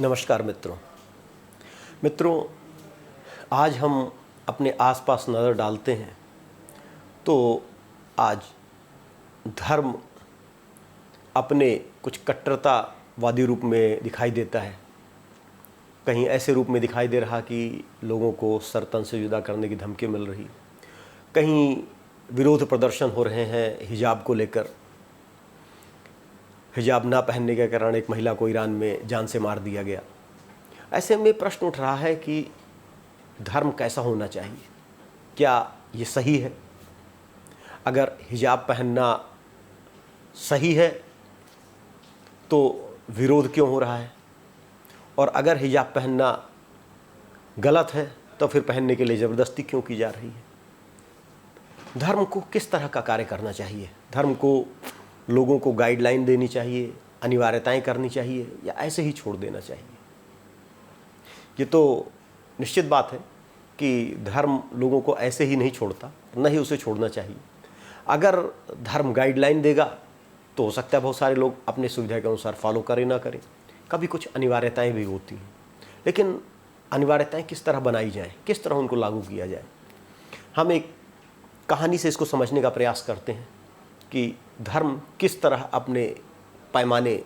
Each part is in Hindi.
नमस्कार मित्रों, आज हम अपने आसपास नज़र डालते हैं तो आज धर्म अपने कुछ कट्टरतावादी रूप में दिखाई देता है। कहीं ऐसे रूप में दिखाई दे रहा कि लोगों को सर तन से जुदा करने की धमकी मिल रही, कहीं विरोध प्रदर्शन हो रहे हैं हिजाब को लेकर। हिजाब ना पहनने के कारण एक महिला को ईरान में जान से मार दिया गया। ऐसे में प्रश्न उठ रहा है कि धर्म कैसा होना चाहिए, क्या ये सही है? अगर हिजाब पहनना सही है तो विरोध क्यों हो रहा है, और अगर हिजाब पहनना गलत है तो फिर पहनने के लिए ज़बरदस्ती क्यों की जा रही है? धर्म को किस तरह का कार्य करना चाहिए? धर्म को लोगों को गाइडलाइन देनी चाहिए, अनिवार्यताएं करनी चाहिए, या ऐसे ही छोड़ देना चाहिए? ये तो निश्चित बात है कि धर्म लोगों को ऐसे ही नहीं छोड़ता, न ही उसे छोड़ना चाहिए। अगर धर्म गाइडलाइन देगा तो हो सकता है बहुत सारे लोग अपनी सुविधा के अनुसार फॉलो करें ना करें। कभी कुछ अनिवार्यताएं भी होती हैं, लेकिन अनिवार्यताएं किस तरह बनाई जाएं, किस तरह उनको लागू किया जाए? हम एक कहानी से इसको समझने का प्रयास करते हैं कि धर्म किस तरह अपने पैमाने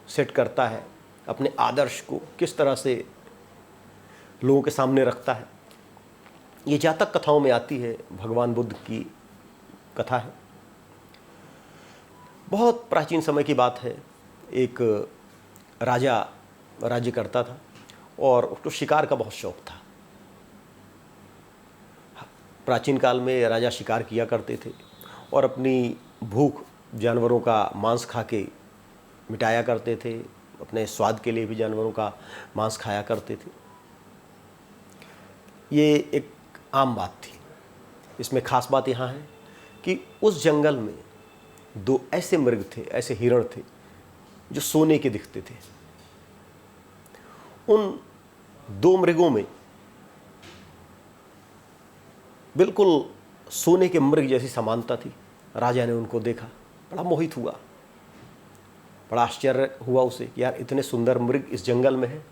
सेट करता है, अपने आदर्श को किस तरह से लोगों के सामने रखता है। ये जातक कथाओं में आती है, भगवान बुद्ध की कथा है। बहुत प्राचीन समय की बात है। एक राजा राज्य करता था और उसको शिकार का बहुत शौक था। प्राचीन काल में राजा शिकार किया करते थे और अपनी भूख जानवरों का मांस खा के मिटाया करते थे। अपने स्वाद के लिए भी जानवरों का मांस खाया करते थे। ये एक आम बात थी। इसमें खास बात यहाँ है कि उस जंगल में दो ऐसे मृग थे, ऐसे हिरण थे जो सोने के दिखते थे। उन दो मृगों में बिल्कुल सोने के मृग जैसी समानता थी। राजा ने उनको देखा, बड़ा मोहित हुआ, बड़ा आश्चर्य हुआ उसे कि यार इतने सुंदर मृग इस जंगल में हैं।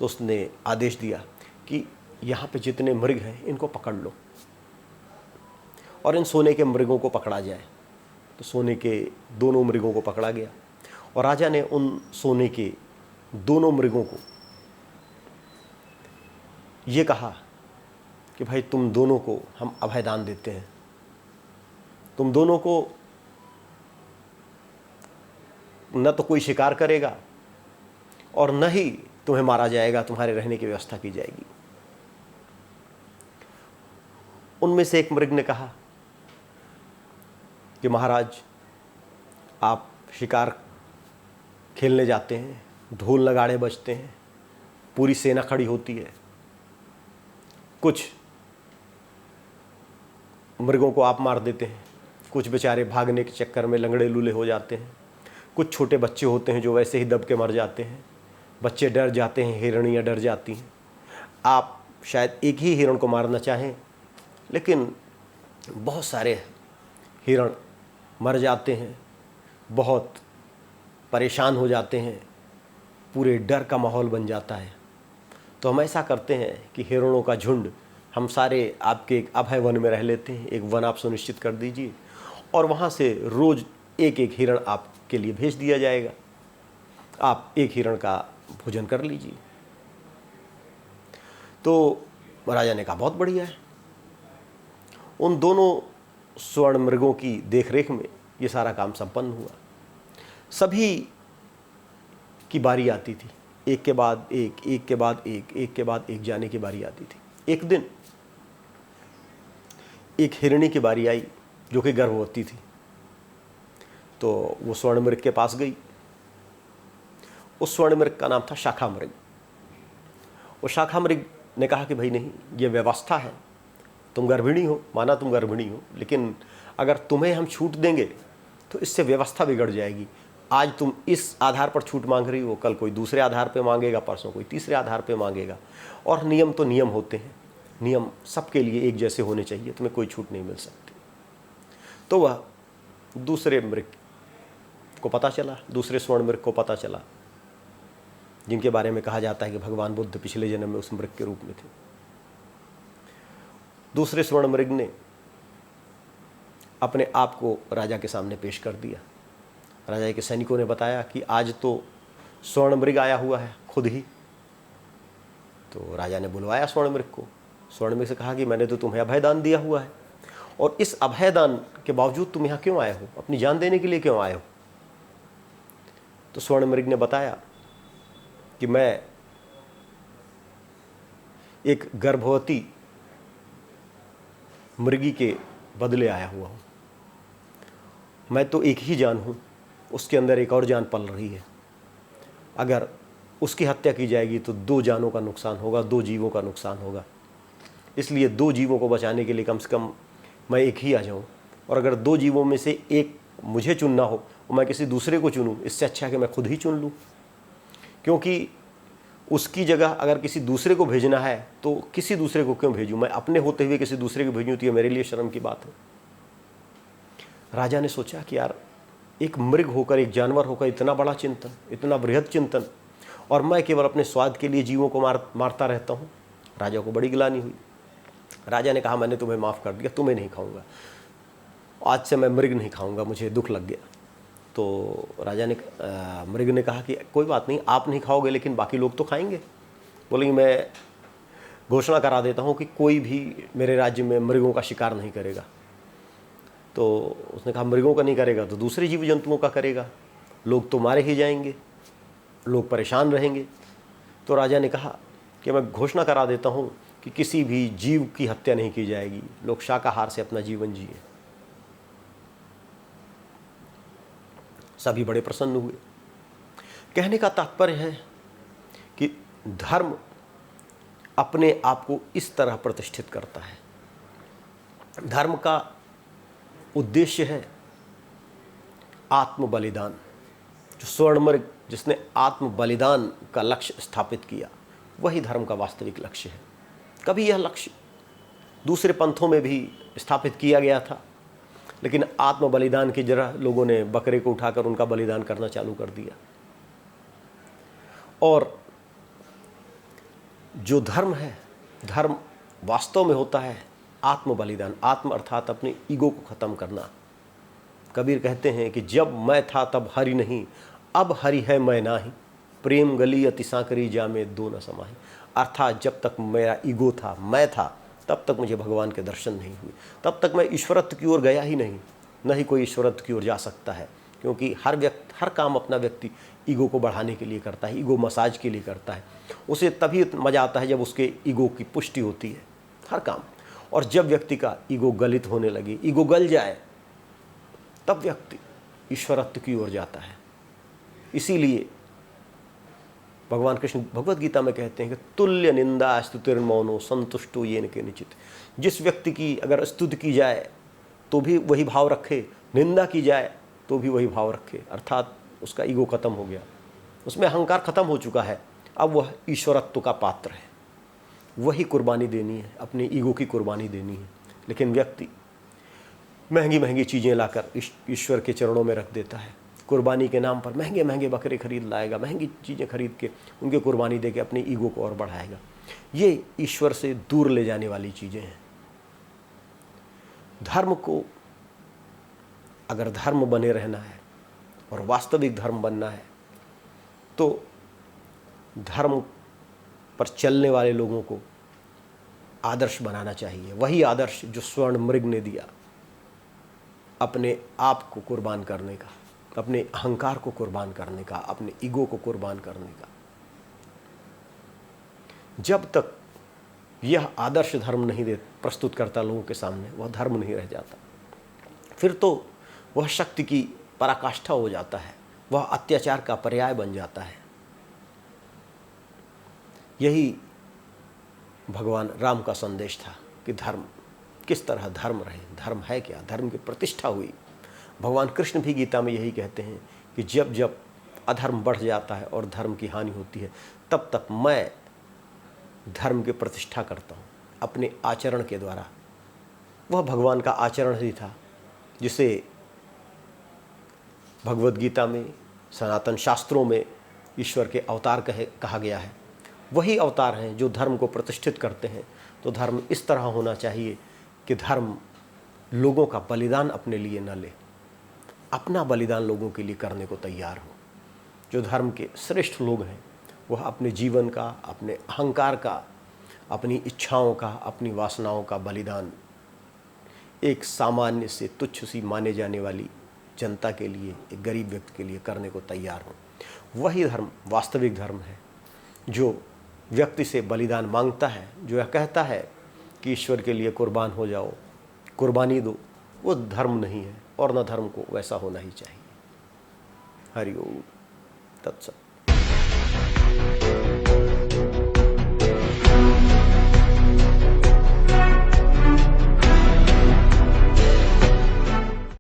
तो उसने आदेश दिया कि यहाँ पे जितने मृग हैं इनको पकड़ लो और इन सोने के मृगों को पकड़ा जाए। तो सोने के दोनों मृगों को पकड़ा गया और राजा ने उन सोने के दोनों मृगों को ये कहा कि भाई तुम दोनों को हम अभयदान देते हैं। तुम दोनों को न तो कोई शिकार करेगा और न ही तुम्हें मारा जाएगा, तुम्हारे रहने की व्यवस्था की जाएगी। उनमें से एक मृग ने कहा कि महाराज, आप शिकार खेलने जाते हैं, ढोल नगाड़े बजते हैं, पूरी सेना खड़ी होती है, कुछ मृगों को आप मार देते हैं, कुछ बेचारे भागने के चक्कर में लंगड़े लूले हो जाते हैं, कुछ छोटे बच्चे होते हैं जो वैसे ही दब के मर जाते हैं, बच्चे डर जाते हैं, हिरणियाँ डर जाती हैं। आप शायद एक ही हिरण को मारना चाहें, लेकिन बहुत सारे हिरण मर जाते हैं, बहुत परेशान हो जाते हैं, पूरे डर का माहौल बन जाता है। तो हम ऐसा करते हैं कि हिरणों का झुंड हम सारे आपके एक अभय वन में रह लेते हैं। एक वन आप सुनिश्चित कर दीजिए और वहाँ से रोज़ एक एक हिरण आपके लिए भेज दिया जाएगा। आप एक हिरण का भोजन कर लीजिए। तो राजा ने कहा बहुत बढ़िया है। उन दोनों स्वर्ण मृगों की देखरेख में ये सारा काम संपन्न हुआ। सभी की बारी आती थी, एक के बाद एक, एक के बाद एक, एक के बाद एक जाने की बारी आती थी। एक दिन एक हिरणी की बारी आई जो कि गर्भवती थी। तो वो स्वर्ण मृग के पास गई। उस स्वर्ण मृग का नाम था शाखा मृग। वो शाखा मृग ने कहा कि भाई नहीं, ये व्यवस्था है, तुम गर्भिणी हो, माना तुम गर्भिणी हो, लेकिन अगर तुम्हें हम छूट देंगे तो इससे व्यवस्था बिगड़ जाएगी। आज तुम इस आधार पर छूट मांग रही हो, कल कोई दूसरे आधार पे मांगेगा, परसों कोई तीसरे आधार पे मांगेगा। और नियम तो नियम होते हैं, नियम सबके लिए एक जैसे होने चाहिए, तुम्हें कोई छूट नहीं मिल सकती। तो वह दूसरे मृग को पता चला, दूसरे स्वर्ण मृग को पता चला जिनके बारे में कहा जाता है कि भगवान बुद्ध पिछले जन्म में उस मृग के रूप में थे। दूसरे स्वर्ण मृग ने अपने आप को राजा के सामने पेश कर दिया। राजा के सैनिकों ने बताया कि आज तो स्वर्ण मृग आया हुआ है खुद ही। तो राजा ने बुलवाया स्वर्ण मृग को। स्वर्ण मृग से कहा कि मैंने तो तुम्हें अभयदान दिया हुआ है, और इस अभयदान के बावजूद तुम यहाँ क्यों आए हो? अपनी जान देने के लिए क्यों आए हो? तो स्वर्ण मृग ने बताया कि मैं एक गर्भवती मृगी के बदले आया हुआ हूँ। मैं तो एक ही जान हूँ, उसके अंदर एक और जान पल रही है। अगर उसकी हत्या की जाएगी तो 2 जानों का नुकसान होगा, 2 जीवों का नुकसान होगा। इसलिए 2 जीवों को बचाने के लिए कम से कम मैं एक ही आ जाऊँ, और अगर 2 जीवों में से एक मुझे चुनना हो और मैं किसी दूसरे को चुनूँ, इससे अच्छा है कि मैं खुद ही चुन लूँ। क्योंकि उसकी जगह अगर किसी दूसरे को भेजना है तो किसी दूसरे को क्यों भेजूँ? मैं अपने होते हुए किसी दूसरे को भेजूँ तो ये मेरे लिए शर्म की बात है। राजा ने सोचा कि यार, एक मृग होकर, एक जानवर होकर इतना बड़ा चिंतन, इतना बृहद चिंतन, और मैं केवल अपने स्वाद के लिए जीवों को मारता रहता हूँ। राजा को बड़ी ग्लानि हुई। राजा ने कहा मैंने तुम्हें माफ़ कर दिया, तुम्हें नहीं खाऊंगा, आज से मैं मृग नहीं खाऊंगा, मुझे दुख लग गया। तो राजा ने मृग ने कहा कि कोई बात नहीं, आप नहीं खाओगे लेकिन बाकी लोग तो खाएंगे। बोलेंगे मैं घोषणा करा देता हूँ कि कोई भी मेरे राज्य में मृगों का शिकार नहीं करेगा। तो उसने कहा मृगों का नहीं करेगा तो दूसरे जीव जंतुओं का करेगा, लोग तो मारे ही जाएंगे, लोग परेशान रहेंगे। तो राजा ने कहा कि मैं घोषणा करा देता हूँ कि किसी भी जीव की हत्या नहीं की जाएगी, लोग शाकाहार से अपना जीवन जिए। सभी बड़े प्रसन्न हुए। कहने का तात्पर्य है कि धर्म अपने आप को इस तरह प्रतिष्ठित करता है। धर्म का उद्देश्य है आत्म बलिदान। जो स्वर्णमृग जिसने आत्म बलिदान का लक्ष्य स्थापित किया, वही धर्म का वास्तविक लक्ष्य है। कभी यह लक्ष्य दूसरे पंथों में भी स्थापित किया गया था, लेकिन आत्म बलिदान की जगह लोगों ने बकरे को उठाकर उनका बलिदान करना चालू कर दिया। और जो धर्म है, धर्म वास्तव में होता है आत्म बलिदान। आत्म अर्थात अपने ईगो को ख़त्म करना। कबीर कहते हैं कि जब मैं था तब हरि नहीं, अब हरि है मैं नाही, प्रेम गली अति सांकरी जामे दो न समाही। अर्थात जब तक मेरा ईगो था, मैं था, तब तक मुझे भगवान के दर्शन नहीं हुए, तब तक मैं ईश्वरत्व की ओर गया ही नहीं। न ही कोई ईश्वरत्व की ओर जा सकता है, क्योंकि हर काम अपना व्यक्ति ईगो को बढ़ाने के लिए करता है, ईगो मसाज के लिए करता है। उसे तभी मज़ा आता है जब उसके ईगो की पुष्टि होती है, हर काम। और जब व्यक्ति का ईगो गलित होने लगे, ईगो गल जाए, तब व्यक्ति ईश्वरत्व की ओर जाता है। इसीलिए भगवान कृष्ण भगवद गीता में कहते हैं कि तुल्य निंदा स्तुतिर्मौनो संतुष्टो येन केनचित्। जिस व्यक्ति की अगर स्तुति की जाए तो भी वही भाव रखे, निंदा की जाए तो भी वही भाव रखे, अर्थात उसका ईगो खत्म हो गया, उसमें अहंकार खत्म हो चुका है। अब वह ईश्वरत्व का पात्र है, वही कुर्बानी देनी है, अपनी ईगो की कुर्बानी देनी है। लेकिन व्यक्ति महंगी महंगी चीज़ें लाकर ईश्वर के चरणों में रख देता है। कुर्बानी के नाम पर महंगे महंगे बकरे खरीद लाएगा, महंगी चीज़ें खरीद के उनके कुर्बानी दे के अपनी ईगो को और बढ़ाएगा। ये ईश्वर से दूर ले जाने वाली चीज़ें हैं। धर्म को अगर धर्म बने रहना है और वास्तविक धर्म बनना है तो धर्म पर चलने वाले लोगों को आदर्श बनाना चाहिए। वही आदर्श जो स्वर्ण मृग ने दिया, अपने आप को कुर्बान करने का, अपने अहंकार को कुर्बान करने का, अपने ईगो को कुर्बान करने का। जब तक यह आदर्श धर्म नहीं दे प्रस्तुत करता लोगों के सामने, वह धर्म नहीं रह जाता। फिर तो वह शक्ति की पराकाष्ठा हो जाता है, वह अत्याचार का पर्याय बन जाता है। यही भगवान राम का संदेश था कि धर्म किस तरह धर्म रहे, धर्म है क्या, धर्म की प्रतिष्ठा हुई। भगवान कृष्ण भी गीता में यही कहते हैं कि जब जब अधर्म बढ़ जाता है और धर्म की हानि होती है, तब तक मैं धर्म की प्रतिष्ठा करता हूँ अपने आचरण के द्वारा। वह भगवान का आचरण ही था जिसे भगवद गीता में, सनातन शास्त्रों में ईश्वर के अवतार कहा गया है, वही अवतार हैं जो धर्म को प्रतिष्ठित करते हैं। तो धर्म इस तरह होना चाहिए कि धर्म लोगों का बलिदान अपने लिए न ले, अपना बलिदान लोगों के लिए करने को तैयार हो। जो धर्म के श्रेष्ठ लोग हैं वह अपने जीवन का, अपने अहंकार का, अपनी इच्छाओं का, अपनी वासनाओं का बलिदान एक सामान्य से तुच्छ सी माने जाने वाली जनता के लिए, एक गरीब व्यक्ति के लिए करने को तैयार हो। वही धर्म वास्तविक धर्म है, जो व्यक्ति से बलिदान मांगता है, जो यह कहता है कि ईश्वर के लिए कुर्बान हो जाओ, कुर्बानी दो। वो धर्म नहीं है और न धर्म को वैसा होना ही चाहिए। हरि ओम तत्सत।